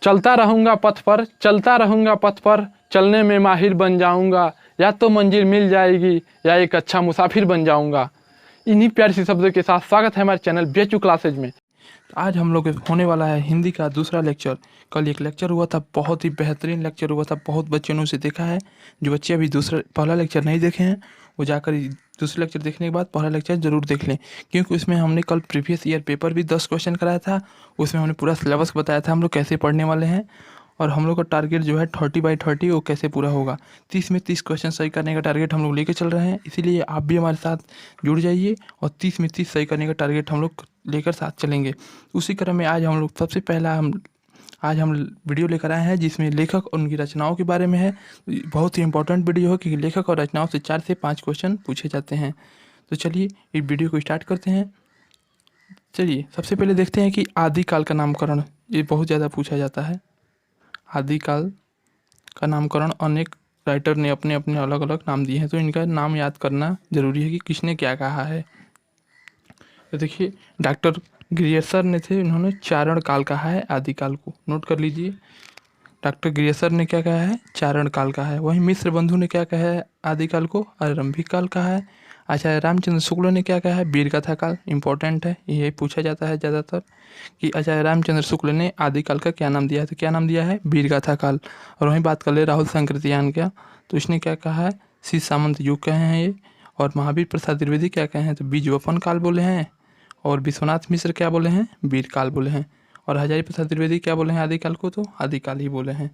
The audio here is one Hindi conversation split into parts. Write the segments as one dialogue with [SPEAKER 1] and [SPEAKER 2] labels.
[SPEAKER 1] चलता रहूँगा पथ पर, चलता रहूँगा पथ पर, चलने में माहिर बन जाऊँगा, या तो मंजिल मिल जाएगी या एक अच्छा मुसाफिर बन जाऊँगा। इन्हीं प्यारे से शब्दों के साथ स्वागत है हमारे चैनल बेचू क्लासेज में। आज हम लोग होने वाला है हिंदी का दूसरा लेक्चर। कल एक लेक्चर हुआ था, बहुत ही बेहतरीन लेक्चर हुआ था, बहुत बच्चों ने उसे देखा है। जो बच्चे अभी पहला लेक्चर नहीं देखे हैं वो जाकर दूसरे लेक्चर देखने के बाद पहला लेक्चर जरूर देख लें, क्योंकि उसमें हमने कल प्रीवियस ईयर पेपर भी 10 क्वेश्चन कराया था। उसमें हमने पूरा सिलेबस बताया था हम लोग कैसे पढ़ने वाले हैं, और हम लोग का टारगेट जो है 30/30 वो कैसे पूरा होगा। 30 में 30 क्वेश्चन सही करने का टारगेट हम लोग लेके चल रहे हैं, इसीलिए आप भी हमारे साथ जुड़ जाइए और 30 में 30 सही करने का टारगेट हम लोग लेकर साथ चलेंगे। उसी क्रम में आज हम लोग सबसे पहला आज हम वीडियो लेकर आए हैं जिसमें लेखक और उनकी रचनाओं के बारे में है। बहुत ही इंपॉर्टेंट वीडियो है क्योंकि लेखक और रचनाओं से 4 से 5 क्वेश्चन पूछे जाते हैं। तो चलिए इस वीडियो को स्टार्ट करते हैं। चलिए सबसे पहले देखते हैं कि आदिकाल का नामकरण, ये बहुत ज़्यादा पूछा जाता है। आदिकाल का नामकरण अनेक राइटर ने अपने अपने अलग अलग नाम दिए हैं, तो इनका नाम याद करना जरूरी है कि किसने क्या कहा है। तो देखिए डॉक्टर ग्रियर्सन ने थे, इन्होंने चारण काल कहा है आदिकाल को, नोट कर लीजिए। डॉक्टर ग्रियर्सन ने क्या कहा है, चारण काल कहा है। वहीं मिश्र बंधु ने क्या कहा है, आदिकाल को आरंभिक काल कहा है। आचार्य रामचंद्र शुक्ल ने क्या कहा है, वीरगाथा काल। इंपॉर्टेंट है, ये पूछा जाता है ज़्यादातर कि आचार्य रामचंद्र शुक्ल ने आदिकाल का क्या नाम दिया है, तो क्या नाम दिया है, वीरगाथा काल। और वहीं बात कर ले राहुल शंकरतियान क्या, तो इसने क्या कहा है, सी सामंत युग कहे हैं ये। और महावीर प्रसाद द्विवेदी क्या कहे हैं, तो बीजवपन काल बोले हैं। और विश्वनाथ मिश्र क्या बोले हैं, वीर काल बोले हैं। और हजारी प्रसाद द्विवेदी क्या बोले हैं आदिकाल को, तो आदिकाल ही बोले हैं।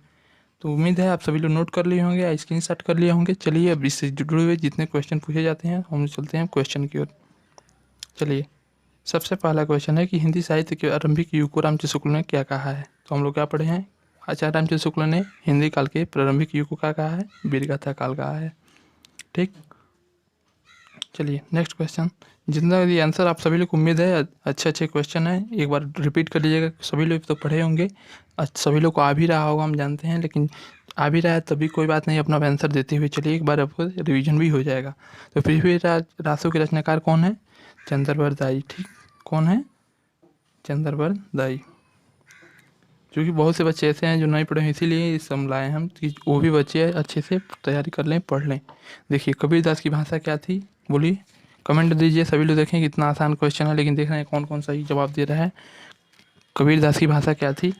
[SPEAKER 1] तो उम्मीद है आप सभी लोग नोट कर लिए होंगे या स्क्रीनशॉट कर लिए होंगे। चलिए अब इससे जुड़े हुए जितने क्वेश्चन पूछे जाते हैं हम चलते हैं क्वेश्चन की ओर। चलिए सबसे पहला क्वेश्चन है कि हिंदी साहित्य के आरंभिक युग को रामचंद्र शुक्ल ने क्या कहा है। तो हम लोग क्या पढ़े हैं, आचार्य रामचंद्र शुक्ल ने हिंदी काल के प्रारंभिक युग को क्या कहा है, वीरगाथा काल कहा है। ठीक, चलिए नेक्स्ट क्वेश्चन। जितना ये आंसर आप सभी लोग को उम्मीद है अच्छे अच्छे क्वेश्चन है, एक बार रिपीट कर लीजिएगा। सभी लोग तो पढ़े होंगे, सभी लोग को आ भी रहा होगा हम जानते हैं, लेकिन आ भी रहा है तभी कोई बात नहीं, अपना आंसर देते हुए चलिए एक बार आपको रिवीजन भी हो जाएगा। तो पृथ्वी रासों के रचनाकार कौन है, चंद्रवरदाई दाई। ठीक, कौन है, चंद्रवरदाई दाई। क्योंकि बहुत से बच्चे ऐसे हैं जो नहीं पढ़े हैं, इसीलिए सब लाए हम कि वो भी बच्चे अच्छे से तैयारी कर लें, पढ़ लें। देखिए कबीरदास की भाषा क्या थी, बोलिए, कमेंट दीजिए। सभी लोग देखें कितना आसान क्वेश्चन है, लेकिन देख रहे हैं कौन कौन सही जवाब दे रहा है। कबीरदास की भाषा क्या थी,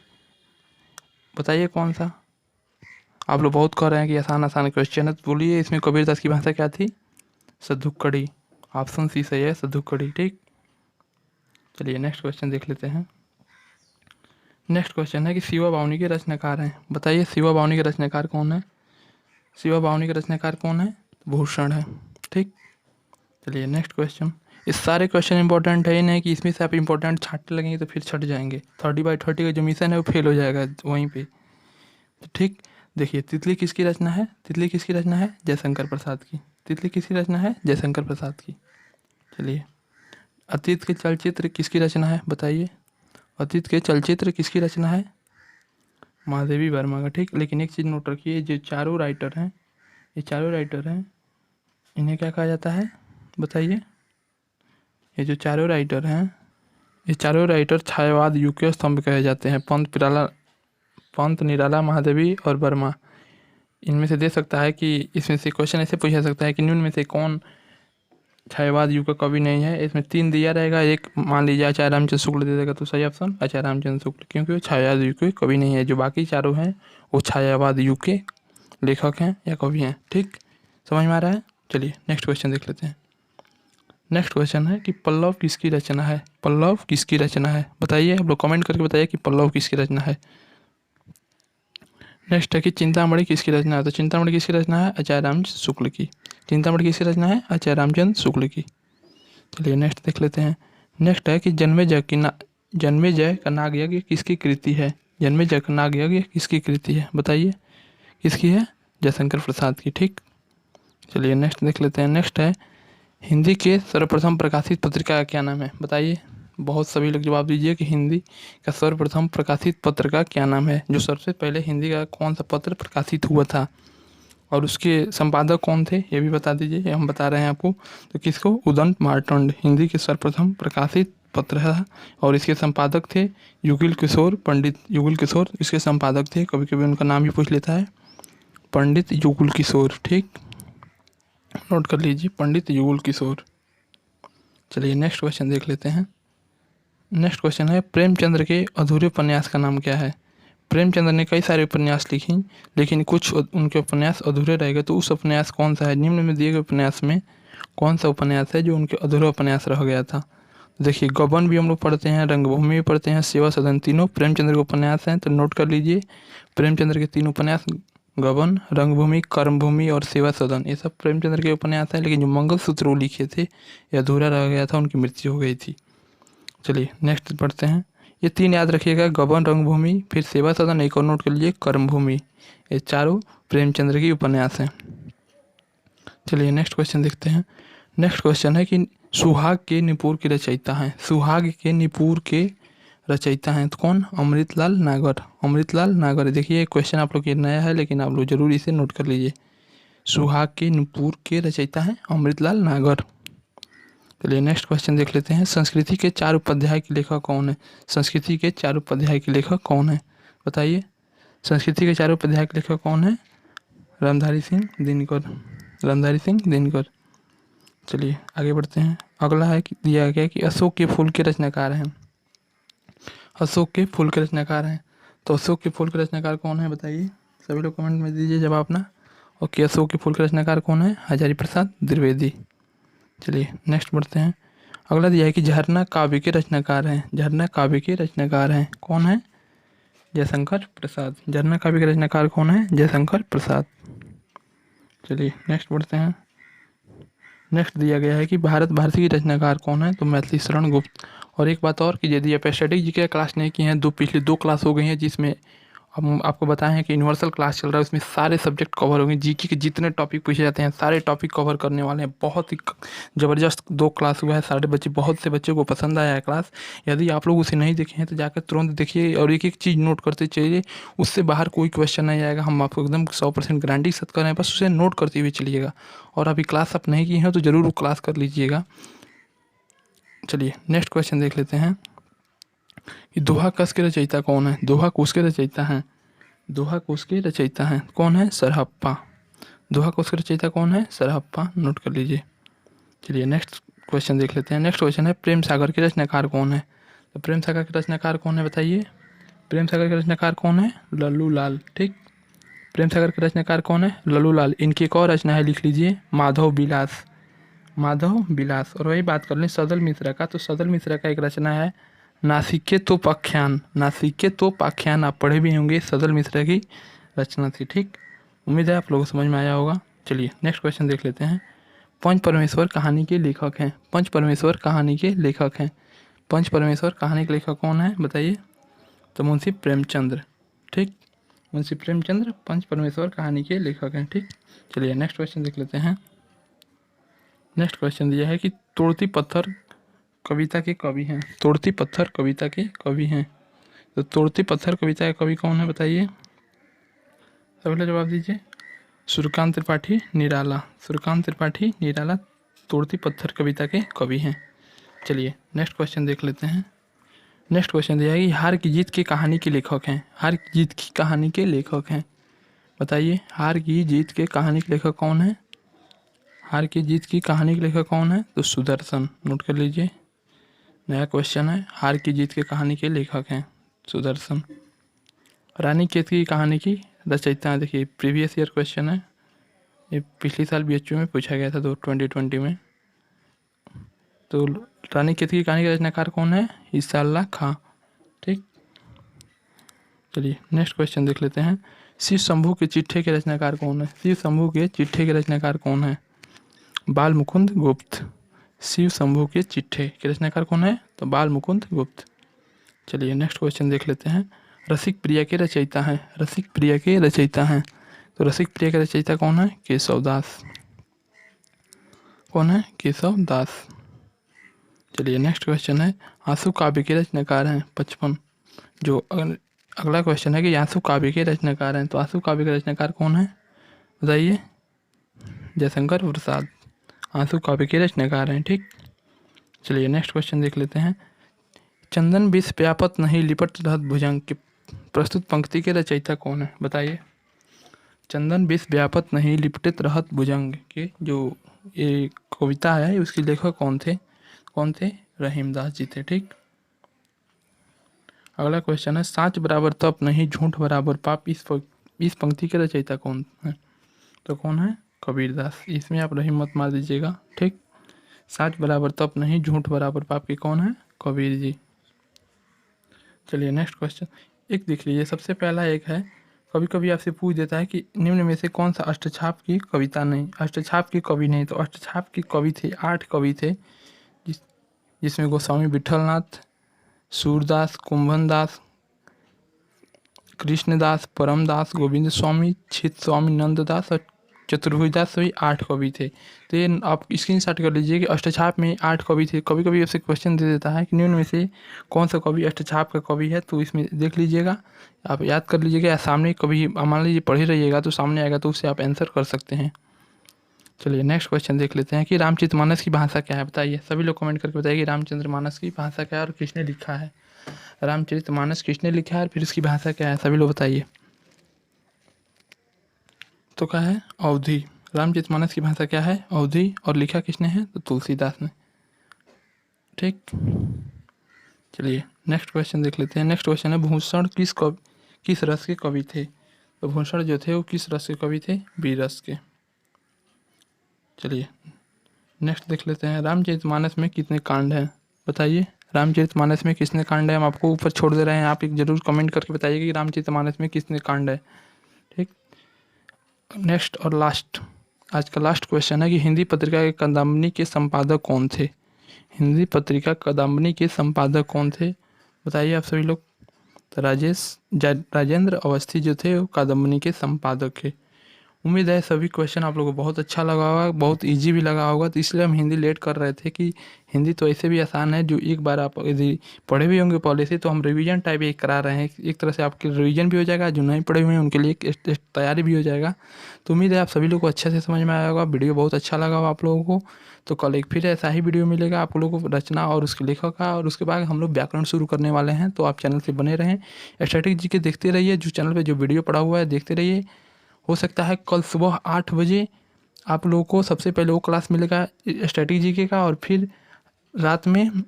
[SPEAKER 1] बताइए कौन सा। आप लोग बहुत कह रहे हैं कि आसान आसान क्वेश्चन है, तो बोलिए इसमें कबीरदास की भाषा क्या थी, सद्धुक्कड़ी। ऑप्शन सी सही है, सद्धुक्कड़ी। ठीक, चलिए नेक्स्ट क्वेश्चन देख लेते हैं। नेक्स्ट क्वेश्चन है कि शिवा बावनी के रचनाकार हैं, बताइए शिवा बावनी के रचनाकार कौन है। शिवा बावनी के रचनाकार कौन है, भूषण है। ठीक, चलिए नेक्स्ट क्वेश्चन। इस सारे क्वेश्चन इंपॉर्टेंट है, ये नहीं कि इसमें से आप इंपॉर्टेंट छांटने लगेंगे तो फिर छट जाएंगे। 30/30 का जो मिशन है वो फेल हो जाएगा वहीं पे। तो ठीक, देखिए तितली किसकी रचना है, तितली किसकी रचना है, जयशंकर प्रसाद की। तितली किसकी रचना है, जयशंकर प्रसाद की। चलिए अतीत के चलचित्र किसकी रचना है, बताइए। अतीत के चलचित्र किसकी रचना है, महादेवी वर्मा का। ठीक, लेकिन एक चीज़ नोट रखिए, जो चारों राइटर हैं, ये चारों राइटर हैं, इन्हें क्या कहा जाता है, बताइए। ये जो चारों राइटर हैं, ये चारों राइटर छायावाद युग के स्तंभ कहे जाते हैं। पंत, निराला, महादेवी और वर्मा। इनमें से दे सकता है कि इसमें से क्वेश्चन ऐसे पूछा सकता है कि निम्न में से कौन छायावाद युग का कवि नहीं है। इसमें 3 दिया रहेगा, एक मान लीजिए आचार्य रामचंद्र शुक्ल दे देगा, तो सही ऑप्शन आचार्य रामचंद्र शुक्ल, क्योंकि वो छायावाद युग के कवि नहीं है। जो बाकी चारों हैं वो छायावाद युग के लेखक हैं या कवि हैं। ठीक, समझ में आ रहा है। चलिए नेक्स्ट क्वेश्चन देख लेते हैं। नेक्स्ट क्वेश्चन है कि पल्लव किसकी रचना है, पल्लव किसकी रचना है, बताइए। आप लोग कमेंट करके बताइए कि पल्लव किसकी रचना है। नेक्स्ट है कि चिंतामणि किसकी रचना है, तो चिंतामणि किसकी रचना है, आचार्य रामचंद्र शुक्ल की। चिंतामणि किसकी रचना है, आचार्य रामचंद्र शुक्ल की। चलिए नेक्स्ट देख लेते हैं। नेक्स्ट है कि जन्मेजय का नाग यज्ञ किसकी कृति है, जन्मेजय का नाग यज्ञ किसकी कृति है, बताइए किसकी है, जयशंकर प्रसाद की। ठीक, चलिए नेक्स्ट देख लेते हैं। नेक्स्ट है हिंदी के सर्वप्रथम प्रकाशित पत्रिका का क्या नाम है, बताइए। बहुत सभी लोग जवाब दीजिए कि हिंदी का सर्वप्रथम प्रकाशित पत्र का क्या नाम है। जो सबसे पहले हिंदी का कौन सा पत्र प्रकाशित हुआ था और उसके संपादक कौन थे ये भी बता दीजिए, ये हम बता रहे हैं आपको। तो किसको, उदंत मार्तंड, हिंदी के सर्वप्रथम प्रकाशित पत्र था और इसके संपादक थे युगल किशोर, पंडित युगल किशोर इसके संपादक थे। कभी कभी उनका नाम भी पूछ लेता है, पंडित युगल किशोर। ठीक, नोट कर लीजिए, पंडित युगल किशोर। चलिए नेक्स्ट क्वेश्चन देख लेते हैं। नेक्स्ट क्वेश्चन है, प्रेमचंद्र के अधूरे उपन्यास का नाम क्या है? प्रेमचंद्र ने कई सारे उपन्यास लिखी, लेकिन कुछ उनके उपन्यास अधूरे रह गए, तो उस उपन्यास कौन सा है? निम्न में दिए गए उपन्यास में कौन सा उपन्यास है जो उनके अधूरा उपन्यास रह गया था? देखिए, गबन भी हम लोग पढ़ते हैं, रंगभूमि भी पढ़ते हैं, सेवा सदन, तीनों प्रेमचंद्र के उपन्यास हैं। तो नोट कर लीजिए, प्रेमचंद्र के 3 उपन्यास, गबन, रंगभूमि, कर्मभूमि और सेवा सदन, ये सब प्रेमचंद्र के उपन्यास हैं। लेकिन जो मंगलसूत्र वो लिखे थे ये अधूरा रह गया था, उनकी मृत्यु हो गई थी। चलिए नेक्स्ट पढ़ते हैं। ये 3 याद रखिएगा, गबन, रंगभूमि, फिर सेवा सदन, एक और नोट कर लीजिए कर्मभूमि। ये चारों प्रेमचंद्र की उपन्यास हैं। चलिए नेक्स्ट क्वेश्चन देखते हैं। नेक्स्ट क्वेश्चन है कि सुहाग के निपुर के रचयिता हैं। सुहाग के निपुर के रचयिता हैं तो कौन? अमृतलाल नागर। अमृतलाल नागर। देखिए क्वेश्चन आप लोग के नया है, लेकिन आप लोग जरूर इसे नोट कर लीजिए। सुहाग के निपुर के रचयिता हैं अमृतलाल नागर। चलिए नेक्स्ट क्वेश्चन देख लेते हैं। संस्कृति के 4 उपाध्याय के लेखक कौन है? संस्कृति के 4 उपाध्याय के लेखक कौन है? बताइए, संस्कृति के 4 उपाध्याय के लेखक कौन है? रामधारी सिंह दिनकर। रामधारी सिंह दिनकर। चलिए आगे बढ़ते हैं। अगला है कि दिया गया कि अशोक के फूल के रचनाकार हैं। अशोक के फूल के रचनाकार हैं, तो अशोक के फूल के रचनाकार कौन है? बताइए, सभी लोग कमेंट में दीजिए जवाब अपना। ओके, अशोक के फूल के रचनाकार कौन है? हजारी प्रसाद द्विवेदी। चलिए नेक्स्ट बढ़ते हैं। अगला दिया है कि झरना काव्य के रचनाकार हैं। झरना काव्य के रचनाकार हैं कौन है? जयशंकर प्रसाद। झरना काव्य के रचनाकार कौन है? जयशंकर प्रसाद। चलिए नेक्स्ट बढ़ते हैं। नेक्स्ट दिया गया है कि भारत भारती की रचनाकार कौन है? तो मैथिली शरण गुप्त। और एक बात और कि यदि आप स्टैटिक जीके क्लास नहीं किए हैं, पिछली 2 क्लास हो गई हैं जिसमें हम आपको बताएं हैं कि यूनिवर्सल क्लास चल रहा है, उसमें सारे सब्जेक्ट कवर होंगे। जीके के जितने टॉपिक पूछे जाते हैं सारे टॉपिक कवर करने वाले हैं। बहुत ही ज़बरदस्त 2 क्लास हुआ है, सारे बच्चे, बहुत से बच्चों को पसंद आया है क्लास। यदि आप लोग उसे नहीं देखे हैं तो जाकर तुरंत देखिए और एक एक चीज़ नोट करते चलिए, उससे बाहर कोई क्वेश्चन नहीं आएगा। हम आपको एकदम 100% गारंटी के साथ कर रहे हैं, बस उसे नोट करते हुए चलिएगा। और अभी क्लास आप नहीं की हैं तो ज़रूर वो क्लास कर लीजिएगा। चलिए नेक्स्ट क्वेश्चन देख लेते हैं कि दोहा कोश के रचयिता कौन है? दोहा कोश के रचयिता हैं, दोहा कोश के रचयिता हैं कौन है? सरहप्पा। दोहा कोश के रचयिता कौन है? सरहप्पा। नोट कर लीजिए। चलिए नेक्स्ट क्वेश्चन देख लेते हैं। नेक्स्ट क्वेश्चन है, प्रेम सागर के रचनाकार कौन है? तो प्रेम सागर के रचनाकार कौन है? बताइए, प्रेम सागर के रचनाकार कौन है? लल्लू लाल। ठीक, प्रेम सागर के रचनाकार कौन है? लल्लू लाल। इनकी एक और रचना है, लिख लीजिए, माधव विलास। माधव विलास। और वही बात कर लें सदल मिश्रा का, तो सदल मिश्रा का एक रचना है नासिकेतोपाख्यान। नासिकेतोपाख्यान आप पढ़े भी होंगे, सदल मिश्रा की रचना थी। ठीक, उम्मीद है आप लोगों को समझ में आया होगा। चलिए नेक्स्ट क्वेश्चन देख लेते हैं। पंच परमेश्वर कहानी के लेखक हैं। पंच परमेश्वर कहानी के लेखक हैं। पंच परमेश्वर कहानी के लेखक कौन है? बताइए, तो मुंशी प्रेमचंद्र। ठीक, मुंशी प्रेमचंद्र पंच परमेश्वर कहानी के लेखक हैं। ठीक, चलिए नेक्स्ट क्वेश्चन देख लेते हैं। नेक्स्ट क्वेश्चन दिया है कि तोड़ती पत्थर कविता के कवि हैं। तोड़ती पत्थर कविता के कवि हैं, तो तोड़ती पत्थर कविता के कवि कौन है? बताइए, सभी लोग जवाब दीजिए। सूर्यकांत त्रिपाठी निराला। सूर्यकांत त्रिपाठी निराला तोड़ती पत्थर कविता के कवि हैं। चलिए नेक्स्ट क्वेश्चन देख लेते हैं। नेक्स्ट क्वेश्चन दिया है कि हार की जीत की कहानी के लेखक हैं। हार की जीत की कहानी के लेखक हैं, बताइए, हार की जीत के कहानी के लेखक कौन है? हार की जीत की कहानी के लेखक कौन है? तो सुदर्शन। नोट कर लीजिए, नया क्वेश्चन है। हार की जीत के कहानी के लेखक हैं सुदर्शन। रानी केत की कहानी की रचयिता है। देखिए प्रीवियस ईयर क्वेश्चन है, ये पिछले साल BHU में पूछा गया था 2020 में। तो रानी केत की कहानी के रचनाकार कौन है? ईसा खां। ठीक, चलिए नेक्स्ट क्वेश्चन देख लेते हैं। शिव शंभू के चिट्ठे के रचनाकार कौन है? शिव शंभू के चिट्ठे के रचनाकार कौन है? बाल मुकुंद गुप्त। शिव शंभू के चिट्ठे के रचनाकार कौन है? तो बाल मुकुंद गुप्त। चलिए नेक्स्ट क्वेश्चन देख लेते हैं। रसिक प्रिया के रचयिता हैं। रसिक प्रिया के रचयिता हैं, तो रसिक प्रिया के रचयिता कौन है? केशव दास। कौन है? केशव दास। चलिए नेक्स्ट क्वेश्चन है, आंसू काव्य के रचनाकार हैं 55। जो अगला क्वेश्चन है कि आंसू काव्य के रचनाकार हैं, तो आंसू काव्य के रचनाकार कौन है? बताइए, जयशंकर प्रसाद आंसू काव्य के रचनाकार हैं। ठीक, चलिए नेक्स्ट क्वेश्चन देख लेते हैं। चंदन विष व्यापत नहीं लिपट रहत भुजंग के प्रस्तुत पंक्ति के रचयिता कौन है, बताइए। चंदन विष व्यापत नहीं लिपटित रहत भुजंग के जो ये कविता है उसके लेखक कौन थे? रहीमदास जी थे। ठीक। अगला क्वेश्चन है, साँच बराबर तप नहीं झूठ बराबर पाप, इस पंक्ति के रचयिता कौन है? तो कौन है? कबीरदास। इसमें आप रहीम मत मार दीजिएगा। ठीक। साँच बराबर तप नहीं झूठ बराबर पाप के कौन है? कबीर जी। चलिए नेक्स्ट क्वेश्चन एक देख लीजिए। सबसे पहला एक है, कभी कभी आपसे पूछ देता है कि निम्न में से कौन सा अष्टछाप की कविता नहीं, अष्टछाप की कवि नहीं। तो अष्टछाप की कवि थे 8 कवि थे, जिसमें गोस्वामी विठलनाथ, सूरदास, कुंभनदास, कृष्णदास, परमदास, गोविंद स्वामी, चित स्वामी, नंददास और चतुर्भुजदास, सभी 8 कवि थे। तो ये आप स्क्रीनशॉट कर लीजिए कि अष्टछाप में 8 कवि थे। कभी कभी आपसे क्वेश्चन दे देता है कि निम्न में से कौन सा कवि अष्टछाप का कवि है, तो इसमें देख लीजिएगा, आप याद कर लीजिएगा, या सामने कभी मान लीजिए पढ़ ही रहिएगा तो सामने आएगा तो उससे आप आंसर कर सकते हैं। चलिए नेक्स्ट क्वेश्चन देख लेते हैं कि रामचरितमानस की भाषा क्या है, बताइए। सभी लोग कमेंट करके बताइए कि रामचरितमानस की भाषा क्या है और किसने लिखा है। रामचरितमानस किसने लिखा है और फिर उसकी भाषा क्या है, सभी लोग बताइए। तो क्या है? अवधी। रामचरितमानस की भाषा क्या है? अवधी। और लिखा किसने है? तो तुलसीदास ने। ठीक। चलिए नेक्स्ट क्वेश्चन देख लेते हैं। नेक्स्ट क्वेश्चन है, भूषण किस रस के कवि थे? तो भूषण जो थे वो किस रस के कवि थे? वीर रस के। चलिए नेक्स्ट देख लेते हैं, रामचरितमानस में कितने कांड हैं, बताइए। रामचरितमानस में कितने कांड है? हम आपको ऊपर छोड़ दे रहे हैं, आप एक जरूर कमेंट करके बताइए कि रामचरितमानस में कितने कांड है। ठीक। नेक्स्ट और लास्ट, आज का लास्ट क्वेश्चन है कि हिंदी पत्रिका के कादम्बनी के संपादक कौन थे? हिंदी पत्रिका कादम्बनी के संपादक कौन थे, बताइए आप सभी लोग। तो राजेंद्र अवस्थी जो थे वो कादम्बनी के संपादक थे। उम्मीद है सभी क्वेश्चन आप लोगों को बहुत अच्छा लगा होगा, बहुत इजी भी लगा होगा। तो इसलिए हम हिंदी लेट कर रहे थे कि हिंदी तो ऐसे भी आसान है, जो एक बार आप यदि पढ़े भी होंगे पहले से, तो हम रिवीजन टाइप एक करा रहे हैं। एक तरह से आपकी रिवीजन भी हो जाएगा, जो नहीं पढ़े हुए हैं उनके लिए एक तैयारी भी हो जाएगा। तो उम्मीद है आप सभी लोग को अच्छे से समझ में आया होगा, वीडियो बहुत अच्छा लगा होगा आप लोगों को। तो कल एक फिर ऐसा ही वीडियो मिलेगा आप लोगों को, रचना और उसके लेखक का, और उसके बाद हम लोग व्याकरण शुरू करने वाले हैं। तो आप चैनल से बने रहें, स्टैटिक जी के देखते रहिए, जो चैनल पर जो वीडियो पड़ा हुआ है देखते रहिए। हो सकता है कल सुबह 8 बजे आप लोगों को सबसे पहले वो क्लास मिलेगा स्टैटिक जीके का, और फिर रात में,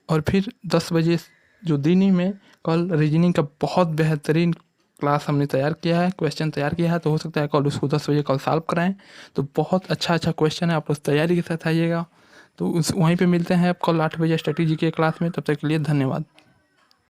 [SPEAKER 1] और फिर 10 बजे जो दिन ही में कल रीजनिंग का बहुत बेहतरीन क्लास हमने तैयार किया है, क्वेश्चन तैयार किया है। तो हो सकता है कल उसको 10 बजे कल सॉल्व कराएं। तो बहुत अच्छा क्वेश्चन है, आप उस तैयारी के साथ आइएगा। तो वहीं पे मिलते हैं आप कल 8 बजे स्टैटिक जीके क्लास में। तब तक के लिए धन्यवाद।